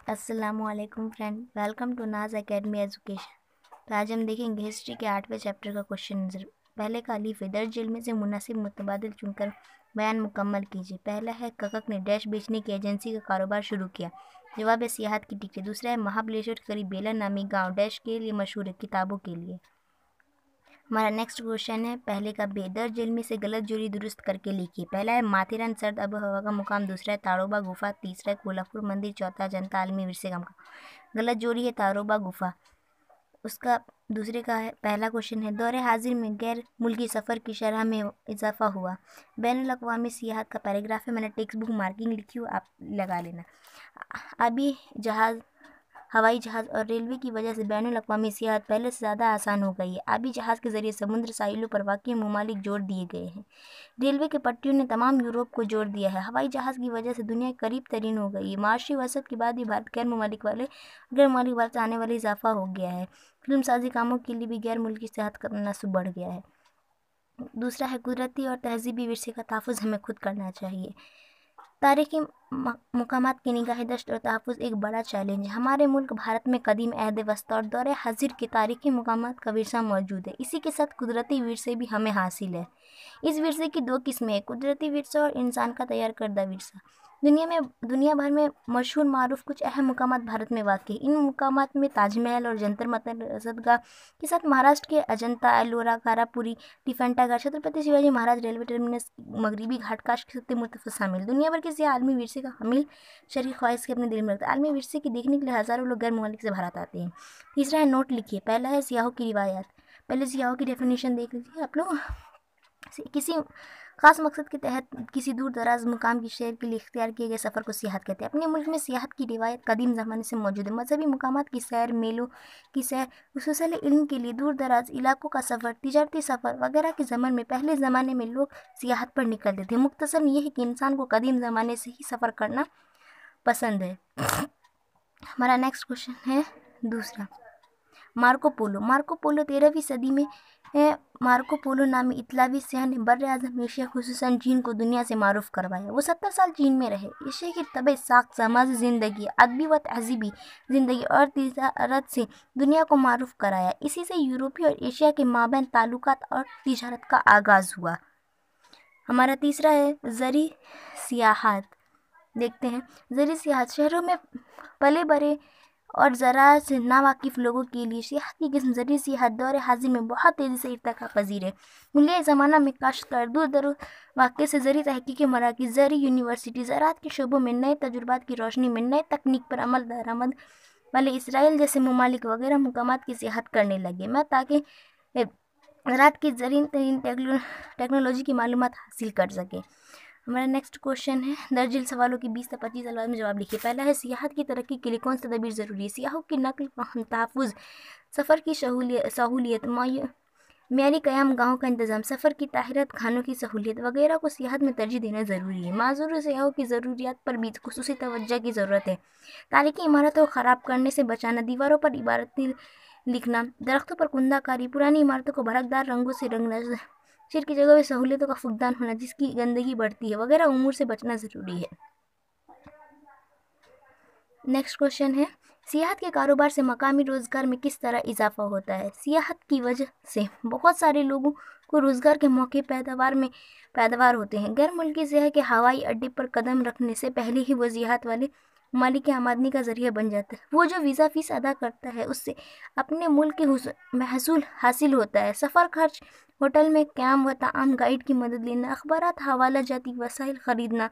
अस्सलाम वालेकुम friend, welcome to नाज एकेडमी एजुकेशन। तो आज हम देखेंगे हिस्ट्री के 8वें चैप्टर का क्वेश्चन आंसर। पहले का अलीफ है, दर्ज इल्म से मुनासिब मुतबादिल चुनकर बयान मुकम्मल कीजिए। पहला है, ककक ने डैश बेचने की एजेंसी का कारोबार शुरू किया। जवाब है, सियाहत की टिकटें। दूसरा है, महाबलेश्वर के करीब बेला नामी गाँव डैश के लिए मशहूर है, किताबों के लिए। हमारा नेक्स्ट क्वेश्चन है, पहले का बेदर्ज इल्मी से गलत जोड़ी दुरुस्त करके लिखिए। पहला है, माथेरान सर्द आबो हवा का मुकाम। दूसरा है, ताड़ोबा गुफा। तीसरा है, कोल्हापुर मंदिर। चौथा, जनता आलमी विरसे का मुकाम। गलत जोड़ी है ताड़ोबा गुफा। उसका दूसरे का है, पहला क्वेश्चन है, दौरे हाजिर में गैर मुल्की सफ़र की शरह में इजाफा हुआ। बैनुल अक़वामी सियाहत का पैराग्राफ है, मैंने टेक्स्ट बुक मार्किंग लिखी हुई, आप लगा लेना। अभी जहाज़, हवाई जहाज़ और रेलवे की वजह से बैनुल अक़वामी सियाहत पहले से ज़्यादा आसान हो गई है। आबी जहाज़ के ज़रिए समुद्र साहिलों पर वाक़ई ममालिक जोड़ दिए गए हैं। रेलवे के पट्टियों ने तमाम यूरोप को जोड़ दिया है। हवाई जहाज़ की वजह से दुनिया करीब तरीन हो गई है। माशी वसत के बाद भी भारत गैर ममालिक भारत से आने वाले इजाफा हो गया है। फिल्म साजी कामों के लिए भी गैर मुल्की सियाहत का तनासुब बढ़ गया है। दूसरा है, कुदरती और तहजीबी विरसे का तहफ़्फ़ुज़ हमें खुद करना चाहिए। तारीख़ी मकामात की निगाहदश्त और तहफ़्फ़ुज़ एक बड़ा चैलेंज है। हमारे मुल्क भारत में कदीम अहद वस्ता और दौरे हाजिर के तारीख़ी मकामात का विरसा मौजूद है। इसी के साथ कुदरती विरसे भी हमें हासिल है। इस विरसे की दो किस्में हैं, कुदरती विरसा और इंसान का तैयार करदा विरसा। दुनिया भर में मशहूर मारूफ कुछ अहम मकामात भारत में वाक़ है। इन मकामात में ताजमहल और जंतर मंतर रसदगाह के साथ महाराष्ट्र के अजंता, एलोरा, कारापुरी, टिफेंटा घाट, छत्रपति शिवाजी महाराज रेलवे टर्मिनस, मगरबी घाट, काश के सत्य मुर्तफ़ा शामिल। दुनिया भर के सियाह आलमी विरसे का हामिल शरीक ख्वाहिश के अपने दिल में रखते हैं। आलमी विरसे की देखने के लिए हज़ारों लोग गैर ममालिक से भारत आते हैं। तीसरा है, नोट लिखिए। पहला है, सियाहों की रिवायात। पहले सियाहों की डेफिनेशन देख लीजिए आप लोग। किसी ख़ास मकसद के तहत किसी दूर दराज मुकाम की शहर के लिए इख्तियार किए गए सफ़र को सियाहत कहते हैं। अपने मुल्क में सियाहत की रिवायत कदीम ज़माने से मौजूद है। मजहबी मुकामात की सैर, मेलों की सैर, हुसूसल इल्म के लिए दूर दराज इलाकों का सफ़र, तिजारती सफ़र वगैरह के ज़मन में पहले ज़माने में लोग सियाहत पर निकलते थे। मुख्तसर ये है कि इंसान को कदीम ज़माने से ही सफ़र करना पसंद है। हमारा नेक्स्ट क्वेश्चन है दूसरा, मार्को पोलो 13वीं सदी में मार्को पोलो नामी इतालवी सयाह ने बर्र आज़म एशिया खुसूसन चीन को दुनिया से मारूफ करवाया। वो 70 साल चीन में रहे। एशिया की तबे साख, समाजी ज़िंदगी, अदबी व तहज़ीबी ज़िंदगी और तिजारत से दुनिया को मारूफ कराया। इसी से यूरोपीय और एशिया के माबैन ताल्लुकात और तिजारत का आगाज़ हुआ। हमारा तीसरा है, ज़री सियाहत। देखते हैं, ज़री सियाहत शहरों में पले बड़े और ज़राअत से नावाकिफ़ लोगों के लिए सियाहत की किस्म ज़री सियाहत दौरे हाजिर में बहुत तेज़ी से इर्तिका पजीर है। मुल्य ज़माना में काश्तकार दूर दराज वाक़े से ज़री तहक़ीक़ी मराकिज़, ज़री यूनिवर्सिटी, ज़राअत के शोबों में नए तजुर्बात की रोशनी में नए तकनीक पर अमल दरामद वाले इसराइल जैसे ममालिक वगैरह मुकामात की सियाहत करने लगे मैं ताकि ज़राअत की ज़रीन तरीन टेक्नोलॉजी की मालूमात हासिल कर सके। हमारा नेक्स्ट क्वेश्चन है, दर्जिल सवालों की 20 से 25 सवाल में जवाब लिखिए। पहला है, सियाहत की तरक्की के लिए कौन सी तदबीर ज़रूरी है। सियाहों की नकल, तहफ़्फ़ुज़, सफ़र की सहूलियत, मेयारी क़याम गाहों का इंतज़ाम, सफ़र की ताहिरत, खानों की सहूलियत वगैरह को सियाहत में तरजीह देना ज़रूरी है। माज़ूर सियाहों की ज़रूरियात पर भी ख़ुसूसी तवज्जो की ज़रूरत है। तारीख़ी इमारतों को ख़राब करने से बचाना, दीवारों पर इबारतें लिखना, दरख्तों पर कुंदाकारी, पुरानी इमारतों को भड़कदार रंगों से रंगना, शहर की जगह में सहूलियतों का फुकदान होना जिसकी गंदगी बढ़ती है वगैरह उमूर से बचना ज़रूरी है। नेक्स्ट क्वेश्चन है, सियाहत के कारोबार से मकामी रोज़गार में किस तरह इजाफा होता है। सियाहत की वजह से बहुत सारे लोगों को रोज़गार के मौके पैदावार होते हैं। गैर मुल्की सियाह के हवाई अड्डे पर कदम रखने से पहले ही वो सियाहत वाले ममालिक की आमदनी का ज़रिया बन जाता है। वो जो वीज़ा फ़ीस अदा करता है उससे अपने मुल्क के महसूल हासिल होता है। सफ़र खर्च, होटल में क़याम व ताम, गाइड की मदद लेना, अखबारात, हवाला जाती वसाइल ख़रीदना,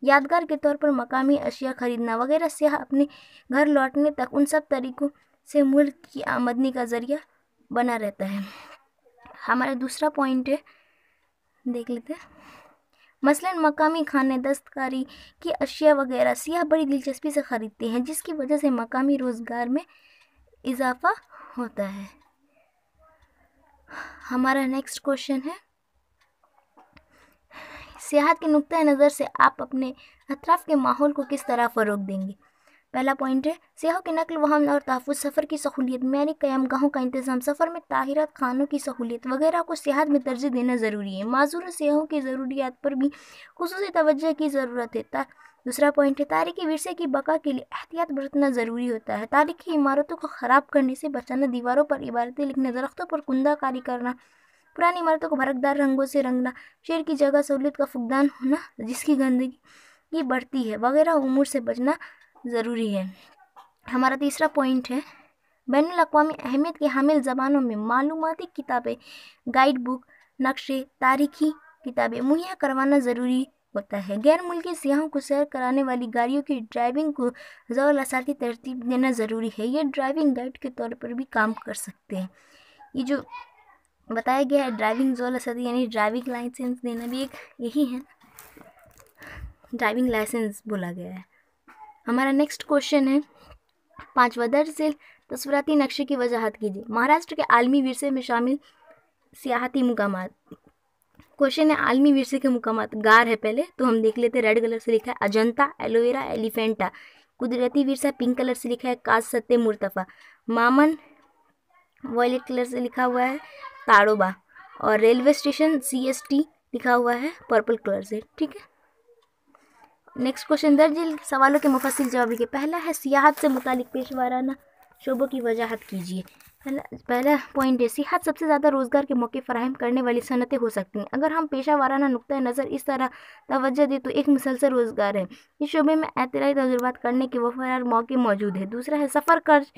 यादगार के तौर पर मकामी अशिया ख़रीदना वगैरह सियाह अपने घर लौटने तक उन सब तरीक़ों से मुल्क की आमदनी का ज़रिया बना रहता है। हमारा दूसरा पॉइंट है, देख लेते हैं, मसलन मकामी खाने, दस्तकारी की अशिया वगैरह सियाह बड़ी दिलचस्पी से ख़रीदते हैं जिसकी वजह से मकामी रोज़गार में इजाफ़ा होता है। हमारा नेक्स्ट क्वेश्चन है, सियाहत के नुक्ता नज़र से आप अपने अतराफ़ के माहौल को किस तरह फ़रोग़ देंगे। पहला पॉइंट है, सियाहों की नकल व हमल और तहफ़्फ़ुज़, सफ़र की सहूलियत, मेयारी क़याम गाहों का इंतज़ाम, सफ़र में ताहिरत, खानों की सहूलियत वगैरह को सियाहत में तरजीह देना ज़रूरी है। माज़ूर सियाहों की ज़रूरियात पर भी ख़ुसूसी तवज्जो की ज़रूरत है दूसरा पॉइंट है तारीखी विरसे की बका के लिए एहतियात बरतना ज़रूरी होता है। तारीखी इमारतों को ख़राब करने से बचाना, दीवारों पर इबारतें लिखना, दरख्तों पर कुंदाकारी करना, पुरानी इमारतों को भड़कदार रंगों से रंगना, शहर की जगह सहूलियत का फुकदान होना जिसकी गंदगी बढ़ती है वगैरह उमूर से बचना ज़रूरी है। हमारा तीसरा पॉइंट है बैनुल अक़वामी अहमियत के हामिल ज़बानों में मालूमाती किताबें, गाइड बुक, नक्शे, तारीखी किताबें मुहैया करवाना ज़रूरी होता है। गैर मुल्की सियाहों को सैर कराने वाली गाड़ियों की ड्राइविंग को ज़ौल असाती तरतीब देना ज़रूरी है। ये ड्राइविंग गाइड के तौर पर भी काम कर सकते हैं। ये जो बताया गया है ड्राइविंग ज़ौल असाती यानी ड्राइविंग लाइसेंस देना भी एक यही है, ड्राइविंग लाइसेंस बोला गया है। हमारा नेक्स्ट क्वेश्चन है 5वां दरअसल तस्वीराती नक्शे की वजाहत कीजिए। महाराष्ट्र के आलमी विरसे में शामिल सियाहती मुकामात। क्वेश्चन है आलमी विरसे के मुकामात। गार है पहले तो हम देख लेते हैं, रेड कलर से लिखा है अजंता, एलोवेरा, एलिफेंटा। कुदरती विरसा पिंक कलर से लिखा है काज सत्ते मुर्तफ़ा। मामन वॉयलेट कलर से लिखा हुआ है ताड़ोबा। और रेलवे स्टेशन CST लिखा हुआ है पर्पल कलर से। ठीक है, नेक्स्ट क्वेश्चन दर्ज सवालों के मुफस्सिल जवाब लिखिए। पहला है सियाहत से मुतालिक पेशवाराना शोबों की वजाहत कीजिए। पहला पॉइंट है सियाहत सबसे ज़्यादा रोज़गार के मौके फराहम करने वाली सनतें हो सकती हैं। अगर हम पेशा वाराना नुक्ता नज़र इस तरह तवज्जो दें तो एक मुसलसल रोज़गार है। इस शोबे में एतराई तजुर्बात करने के वफादार मौके मौजूद है। दूसरा है सफ़र कर्ज,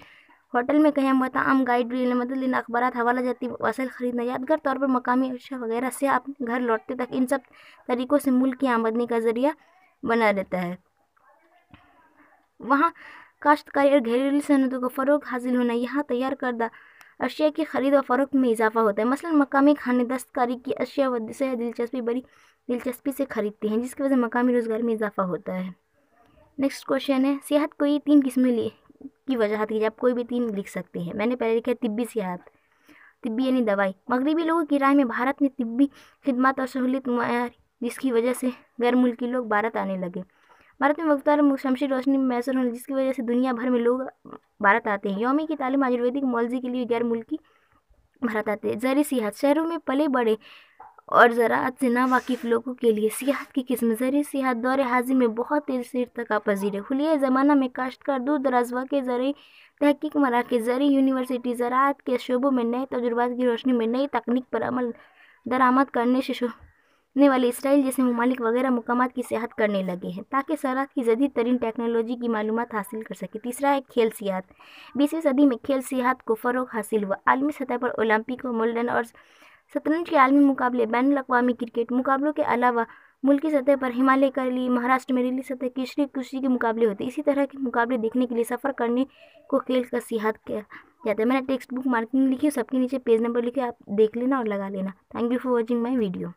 होटल में कहीं मताम, गाइड लेना, मदद लेना, अखबारात, हवाला जाती वसाइल खरीदना, यादगार तौर पर मकामी अशिया वगैरह से आप घर लौटते तक इन सब तरीक़ों से मुल्क की आमदनी का ज़रिया बना रहता है। वहाँ काश्तकारी और घरेलू सनतों को फ़रोग़ हासिल होना, यहाँ तैयार करदा अशिया की ख़रीद व फ़रोख्त में इजाफा होता है। मसलन मकामी खाने दस्तकारी की अशिया व से बड़ी दिलचस्पी से खरीदते हैं जिसकी वजह से मकामी रोज़गार में इजाफा होता है। नेक्स्ट क्वेश्चन है सियाहत को ये 3 किस्में की वजाहत कीजिए। आप कोई भी 3 लिख सकते हैं। मैंने पहले लिखा है तिब्बी सियाहत, तिब्बी यानी दवाई। मगरबी लोगों की राय में भारत में तिब्बी खिदमत और सहूलियत मुय्यर जिसकी वजह से गैर मुल्की लोग भारत आने लगे। भारत में मुख्तार शमसी रोशनी में मैसर होने जिसकी वजह से दुनिया भर में लोग भारत आते हैं। यौमी की तालीम आयुर्वेदिक मौलजी के लिए गैर मुल्की भारत आते हैं। ज़री सियाहत शहरों में पले बड़े और ज़राअत से नावाकिफ़ लोगों के लिए सियाहत की किस्म। ज़री सियाहत दौर हाज़िर में बहुत तेज़ी से इर्तिक़ा पज़ीर है। हुलिया ज़माना में काश्तकार दूर दराज वाक़े ज़रूरी तहक़ीक़ मराकज़, ज़री यूनिवर्सिटी ज़राअत के शोबों में नए तजुर्बात की रोशनी में नई तकनीक पर अमल दरामद करने से ने वाले इसराइल जैसे ममालिक वगैरह मुकामात की सियाहत करने लगे हैं ताकि सराहत की जदीद तरीन टेक्नोलॉजी की मालूमात हासिल कर सके। तीसरा है खेल सियाहत। 20वीं सदी में खेल सियाहत को फ़रोग़ हासिल हुआ। आलमी सतह पर ओलंपिक, विंबलडन और शतरंज के आलमी मुकाबले, बैनुल अक़वामी क्रिकेट मुकाबलों के अलावा मुल्की सतह पर हिमालय के लिए महाराष्ट्र में रिली सतह की कुश्ती के मुकाबले होते। इसी तरह के मुकाबले देखने के लिए सफ़र करने को खेल का सियाहत किया जाता है। मैंने टेक्स्ट बुक मार्किंग लिखी है, सबके नीचे पेज नंबर लिखे, आप देख लेना और लगा लेना। Thank you for watching my video.